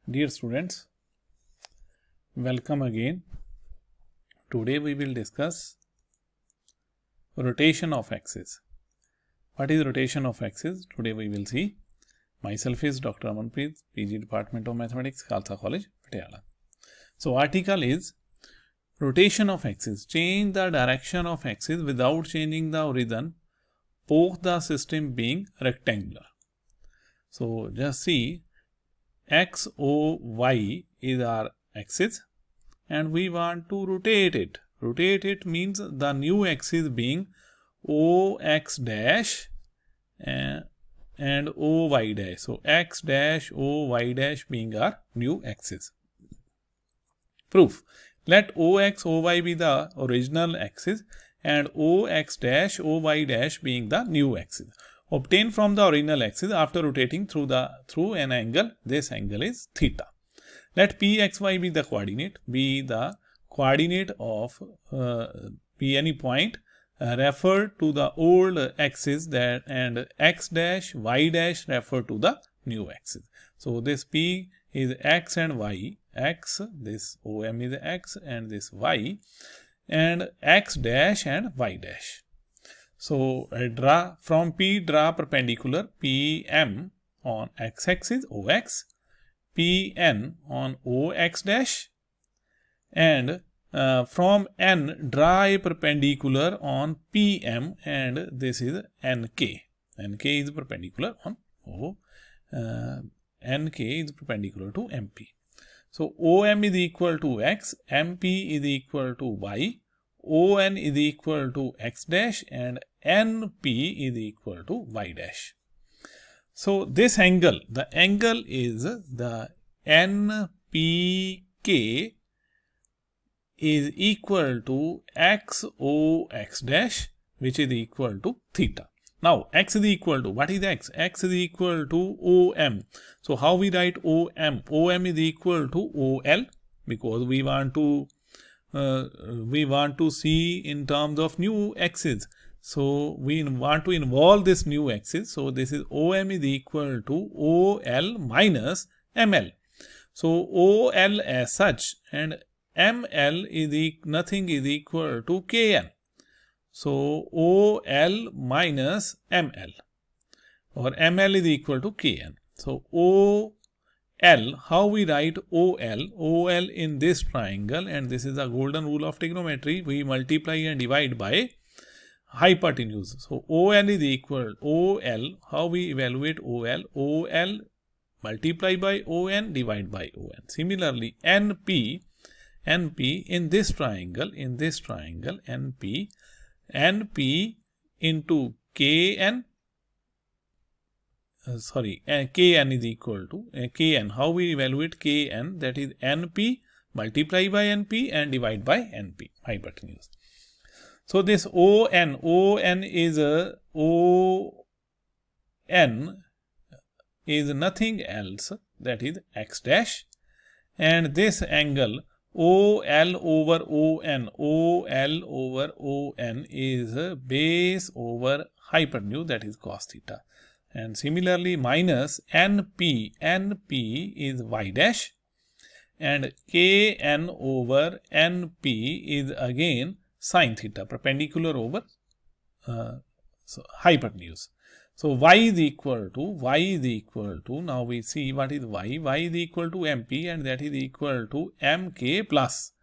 Dear students, welcome again. Today we will discuss rotation of axis. What is rotation of axis? Today we will see. Myself is Dr. Amanpreet, PG Department of Mathematics, Khalsa College, Patiala. So article is rotation of axis. Change the direction of axis without changing the origin, both the system being rectangular. So just see, X, O, Y is our axis and we want to rotate it. Rotate it means the new axis being OX dash and OY dash. So X dash OY dash being our new axis. Proof. Let OX OY be the original axis and OX dash OY dash being the new axis. Obtained from the original axis after rotating through an angle. This angle is theta. Let Pxy be the coordinate of be any point refer to the old axis that and x dash y dash refer to the new axis. So this P is x and y, x, this OM is x and this y, and x dash and y dash. So from P draw perpendicular PM on x-axis OX, PN on OX dash, and from N draw a perpendicular on PM, and this is NK. NK is perpendicular on O. NK is perpendicular to MP. So OM is equal to X, MP is equal to Y, ON is equal to X dash, and NP is equal to Y dash. So this angle, the angle is the NPK is equal to XOX dash, which is equal to theta. Now X is equal to, what is X? X is equal to OM. So how we write OM? OM is equal to OL, because we want to see in terms of new axis. So we want to involve this new axis. So this is OM is equal to OL minus ML. So OL as such and ML is nothing is equal to KN. So OL minus ML, or ML is equal to KN. So OL, how we write OL? OL in this triangle, and this is a golden rule of trigonometry. We multiply and divide by hypotenuse. So OL is equal OL. How we evaluate OL? OL multiply by ON divide by ON. Similarly, NP in this triangle, NP into KN. KN is equal to KN. How we evaluate KN? That is NP multiply by NP and divide by NP, hypotenuse. So this ON is ON is nothing else, that is X dash, and this angle OL over ON is base over hypotenuse, that is cos theta. And similarly minus NP is Y dash, and KN over NP is again sin theta, perpendicular over hypotenuse. So Y is equal to, now we see what is Y. Y is equal to MP, and that is equal to MK plus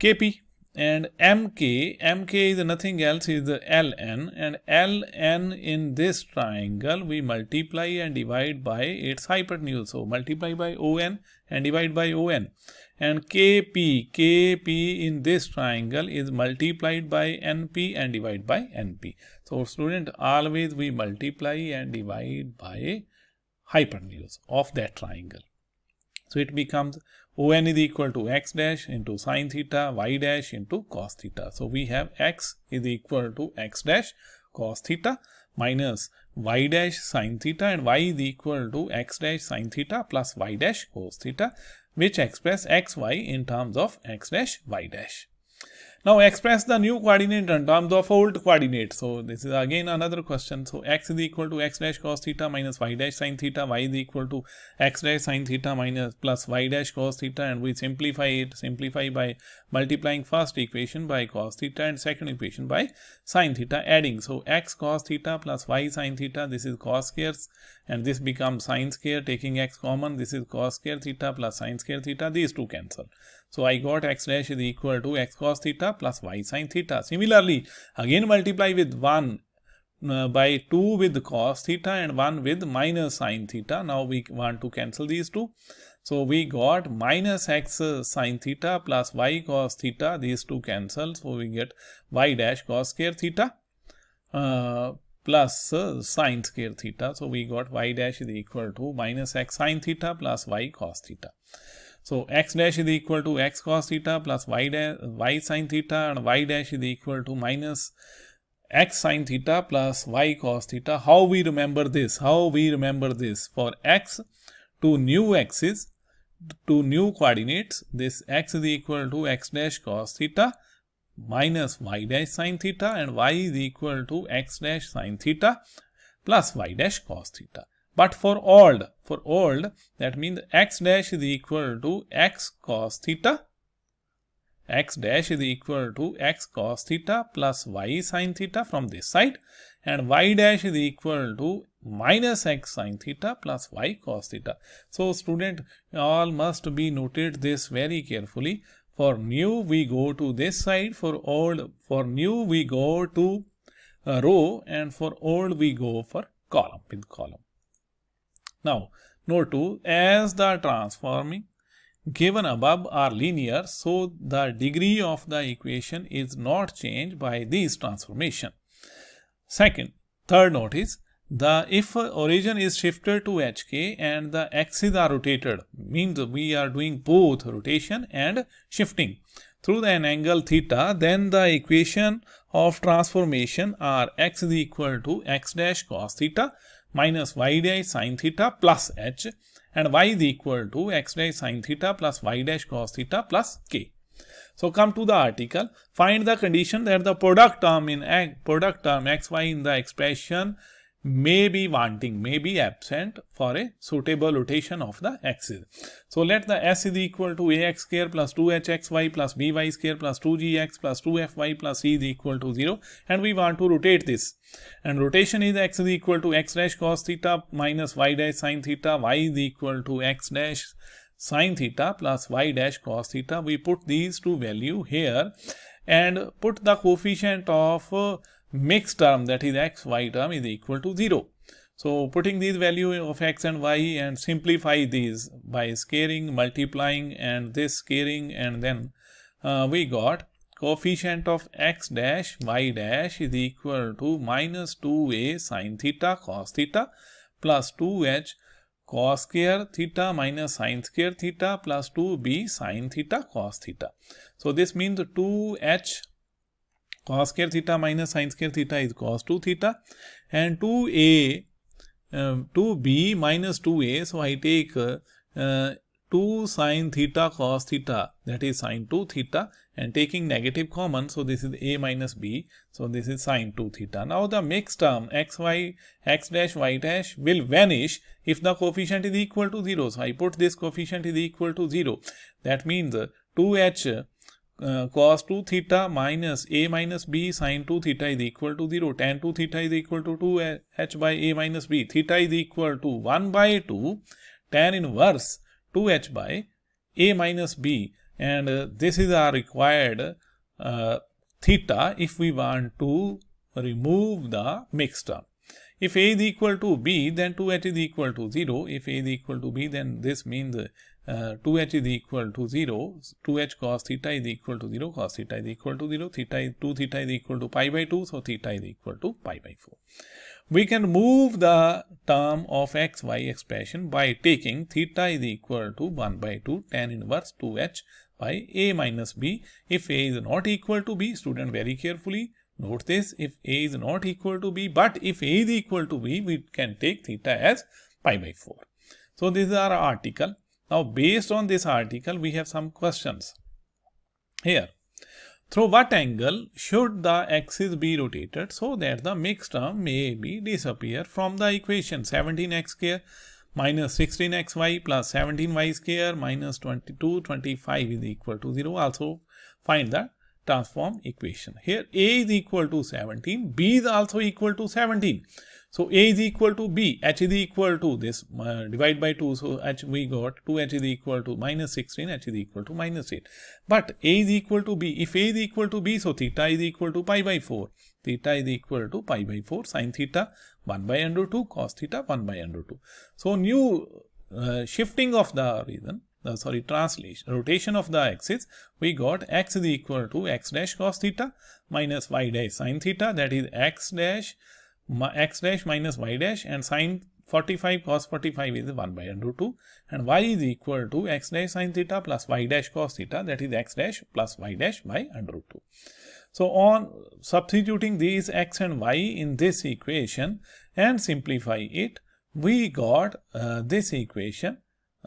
KP. And MK is nothing else, is the LN, and LN in this triangle we multiply and divide by its hypotenuse. So multiply by ON and divide by ON. And KP in this triangle is multiplied by NP and divide by NP. So student, always we multiply and divide by hypotenuse of that triangle. So it becomes ON is equal to X dash into sin theta, Y dash into cos theta. So we have X is equal to X dash cos theta minus Y dash sin theta, and Y is equal to X dash sin theta plus Y dash cos theta, which express XY in terms of X dash Y dash. Now express the new coordinate in terms of old coordinate. So this is again another question. So x is equal to x dash cos theta minus y dash sin theta, y is equal to x dash sin theta minus plus y dash cos theta, and we simplify it. Simplify by multiplying first equation by cos theta and second equation by sin theta, adding. So x cos theta plus y sin theta, this is cos square and this becomes sin square. Taking x common, this is cos square theta plus sin square theta, these two cancel. So I got x dash is equal to x cos theta plus y sin theta. Similarly, again multiply with 1 by 2 with cos theta and 1 with minus sin theta. Now we want to cancel these two. So we got minus x sin theta plus y cos theta. These two cancel. So we get y dash cos square theta plus sin square theta. So we got y dash is equal to minus x sin theta plus y cos theta. So x dash is equal to x cos theta plus y sin theta, and y dash is equal to minus x sin theta plus y cos theta. How we remember this? How we remember this? For x to new axis, to new coordinates, this x is equal to x dash cos theta minus y dash sin theta, and y is equal to x dash sin theta plus y dash cos theta. But for old, that means x dash is equal to x cos theta, x dash is equal to x cos theta plus y sin theta from this side, and y dash is equal to minus x sin theta plus y cos theta. So student, all must be noted this very carefully. For new we go to this side, for old, for new we go to row, and for old we go for column with column. Now, note 2, as the transforming given above are linear, so the degree of the equation is not changed by this transformation. Third note is, if origin is shifted to HK and the axes are rotated, means we are doing both rotation and shifting through an angle theta, then the equation of transformation are x is equal to x dash cos theta minus y dash sin theta plus h, and y is equal to x dash sin theta plus y dash cos theta plus k. So come to the article. Find the condition that the product term xy in the expression may be wanting, may be absent for a suitable rotation of the axis. So let the s is equal to ax square plus 2hxy plus by square plus 2gx plus 2fy plus c is equal to 0, and we want to rotate this. And rotation is x is equal to x dash cos theta minus y dash sin theta, y is equal to x dash sin theta plus y dash cos theta. We put these two value here and put the coefficient of mixed term, that is xy term, is equal to 0. So putting these value of x and y and simplify these by scaling, multiplying, and this scaling, and then we got coefficient of x dash y dash is equal to minus 2a sin theta cos theta plus 2h cos square theta minus sin square theta plus 2b sin theta cos theta. So this means 2h cos square theta minus sin square theta is cos 2 theta, and 2b minus 2a, so I take 2 sin theta cos theta, that is sin 2 theta, and taking negative common, so this is a minus b, so this is sin 2 theta. Now the mixed term x dash y dash will vanish if the coefficient is equal to 0. So I put this coefficient is equal to 0. That means 2h cos 2 theta minus a minus b sin 2 theta is equal to 0. Tan 2 theta is equal to 2h by a minus b. Theta is equal to 1 by 2 tan inverse 2h by a minus b, and this is our required theta if we want to remove the mixed term. If a is equal to b, then 2h is equal to 0. If a is equal to b, then this means 2h is equal to 0. 2h cos theta is equal to 0. Cos theta is equal to 0. 2 theta is equal to pi by 2. So theta is equal to pi by 4. We can move the term of xy expression by taking theta is equal to 1 by 2 tan inverse 2h by a minus b. If a is not equal to b, student, very carefully note this, if a is not equal to b, but if a is equal to b, we can take theta as pi by 4. So this is our article. Now based on this article, we have some questions here. through what angle should the axis be rotated so that the mixed term may be disappear from the equation? 17x square minus 16xy plus 17y square minus 25 is equal to 0. Also find the transform equation. Here a is equal to 17, b is also equal to 17. So a is equal to b, h is equal to this, divide by 2, so h we got 2h is equal to minus 16, h is equal to minus 8. But a is equal to b, if a is equal to b, so theta is equal to pi by 4. Theta is equal to pi by 4, sin theta 1 by under 2, cos theta 1 by under 2. So new shifting of the reason, translation, rotation of the axis, we got x is equal to x dash cos theta minus y dash sin theta, that is x dash minus y dash, and sin 45 cos 45 is 1 by under 2, and y is equal to x dash sin theta plus y dash cos theta, that is x dash plus y dash by under 2. So on substituting these x and y in this equation and simplify it, we got this equation,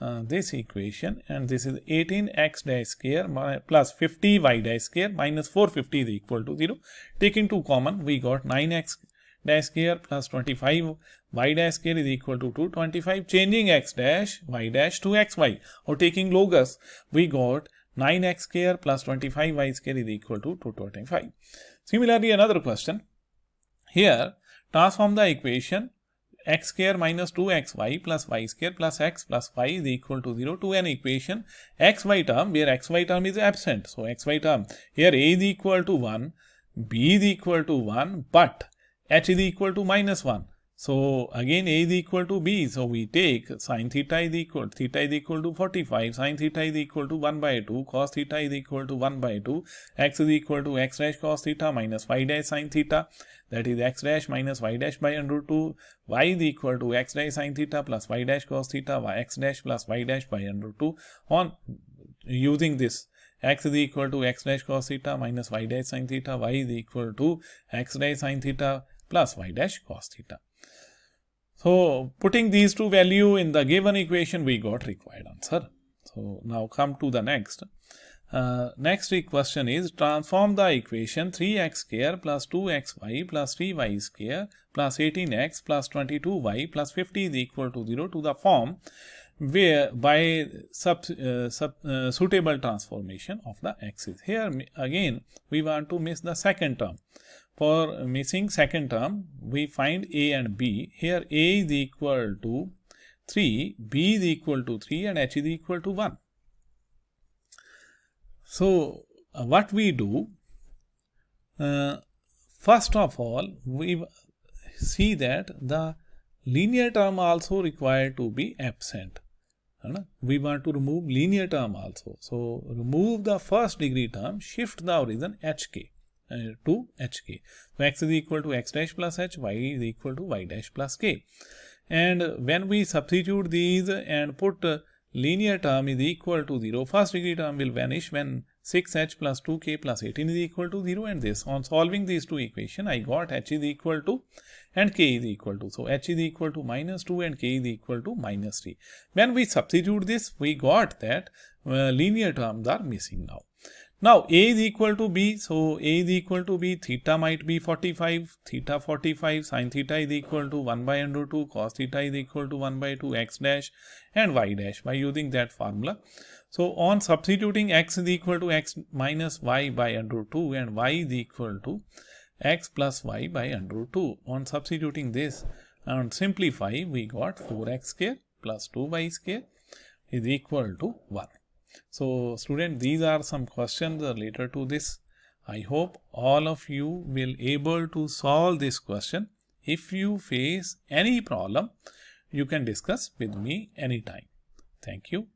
and this is 18x dash square plus 50y dash square minus 450 is equal to 0. Taking 2 common, we got 9x dash square plus 25 y dash square is equal to 225. Changing x dash y dash to xy, or taking logos, we got 9x square plus 25y square is equal to 225. Similarly, another question. Here, transform the equation x square minus 2xy plus y square plus x plus y is equal to 0 to an equation xy term where xy term is absent. So xy term, here a is equal to 1, b is equal to 1, but h is equal to minus 1. So again a is equal to b, so we take sin theta is equal to 45, sin theta is equal to 1 by 2, cos theta is equal to 1 by 2, x is equal to x dash cos theta minus y dash sin theta, that is x dash minus y dash by under 2, y is equal to x dash sin theta plus y dash cos theta, x dash plus y dash by under 2. On using this, x is equal to x dash cos theta minus y dash sin theta, y is equal to x dash sin theta plus y dash cos theta. So putting these two values in the given equation, we got required answer. So now come to the next. Next question is transform the equation 3x square plus 2xy plus 3y square plus 18x plus 22y plus 50 is equal to 0 to the form where by suitable transformation of the axis. Here again we want to miss the second term. For missing second term, we find a and b. Here a is equal to 3, b is equal to 3, and h is equal to 1. So what we do, first of all, we see that the linear term also required to be absent. We want to remove linear term also. So remove the first degree term, shift the origin hk. To hk. So x is equal to x dash plus h, y is equal to y dash plus k. And when we substitute these and put linear term is equal to 0, first degree term will vanish when 6h plus 2k plus 18 is equal to 0, and this. On solving these two equations, I got h is equal to and k is equal to. So h is equal to minus 2 and k is equal to minus 3. When we substitute this, we got that linear terms are missing now. Now a is equal to b, so a is equal to b, theta might be 45, theta 45, sin theta is equal to 1 by under 2, cos theta is equal to 1 by 2, x dash and y dash by using that formula. So on substituting x is equal to x minus y by under 2 and y is equal to x plus y by under 2. On substituting this and simplify, we got 4x square plus 2y square is equal to 1. So student, these are some questions related to this. I hope all of you will able to solve this question. If you face any problem, you can discuss with me anytime. Thank you.